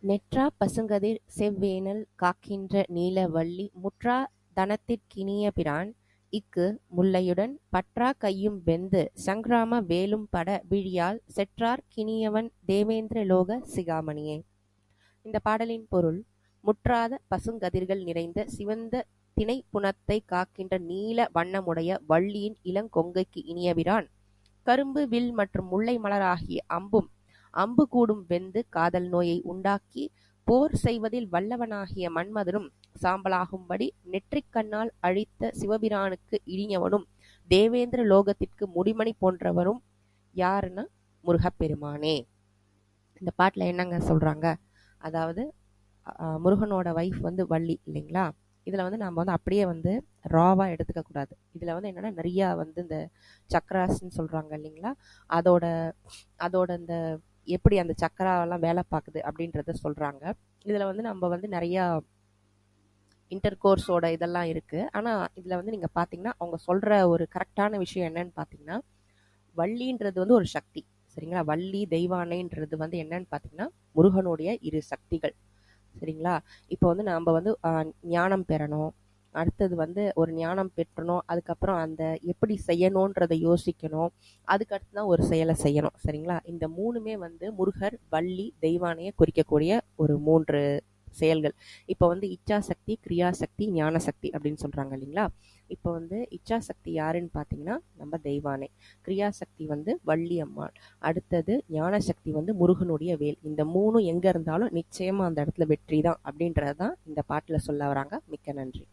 நெற்றா பசுங்கதிர் செவ்வேனல் காக்கின்ற நீல வள்ளி முற்றா தனத்திற்கினிய பிரான் இக்கு முல்லையுடன் பற்றா கையும் வெந்து சங்கிராம வேலும் பட விழியால் செற்றார் கினியவன் தேவேந்திர லோக சிகாமணியே. இந்த பாடலின் பொருள்: முற்றாத பசுங்கதிர்கள் நிறைந்த சிவந்த திணை புனத்தை காக்கின்ற நீல வண்ணமுடைய வள்ளியின் இளங்கொங்கைக்கு இனியபிரான் கரும்பு வில் மற்றும் முல்லை மலர் ஆகிய அம்பு கூடும் வெந்து காதல் நோயை உண்டாக்கி போர் செய்வதில் வல்லவனாகிய மன்மதனும் சாம்பலாகும்படி நெற்றிக் கண்ணால் அழித்த சிவபிரானுக்கு இனியவனும் தேவேந்திர லோகத்திற்கு முடிமணி போன்றவரும் யாருன்னா முருகப்பெருமானே. இந்த பாட்டுல என்னங்க சொல்றாங்க? அதாவது முருகனோட வைஃப் வந்து வள்ளி இல்லைங்களா? இதுல வந்து நம்ம வந்து அப்படியே வந்து ராவா எடுத்துக்க கூடாது. இதுல வந்து என்னன்னா நிறைய வந்து இந்த சக்கராஸ்ன்னு சொல்றாங்க இல்லைங்களா? அதோட அதோட இந்த எப்படி அந்த சக்கராவெல்லாம் வேலை பார்க்குது அப்படின்றத சொல்றாங்க. இதுல வந்து நம்ம வந்து நிறைய இன்டர் கோர்ஸோட இதெல்லாம் இருக்கு. ஆனா இதுல வந்து நீங்க பாத்தீங்கன்னா அவங்க சொல்ற ஒரு கரெக்டான விஷயம் என்னன்னு பாத்தீங்கன்னா, வள்ளின்றது வந்து ஒரு சக்தி, சரிங்களா? வள்ளி தெய்வானைன்றது வந்து என்னன்னு பாத்தீங்கன்னா முருகனுடைய இரு சக்திகள், சரிங்களா? இப்போ வந்து நம்ம வந்து ஞானம் பெறணும், அடுத்தது வந்து ஒரு ஞானம் பெற்றணும், அதுக்கப்புறம் அந்த எப்படி செய்யணுன்றதை யோசிக்கணும், அதுக்கு அடுத்து தான் ஒரு செயலை செய்யணும், சரிங்களா? இந்த மூணுமே வந்து முருகர் வள்ளி தெய்வானையை குறிக்கக்கூடிய ஒரு 3 செயல்கள். இப்போ வந்து இச்சாசக்தி, கிரியாசக்தி, ஞானசக்தி அப்படின்னு சொல்றாங்க இல்லைங்களா? இப்போ வந்து இச்சாசக்தி யாருன்னு பார்த்தீங்கன்னா நம்ம தெய்வானை, கிரியாசக்தி வந்து வள்ளி அம்மாள், அடுத்தது ஞானசக்தி வந்து முருகனுடைய வேல். இந்த 3 எங்க இருந்தாலும் நிச்சயமா அந்த இடத்துல வெற்றி தான் அப்படின்றதான் இந்த பாட்டுல சொல்ல வராங்க. மிக்க நன்றி.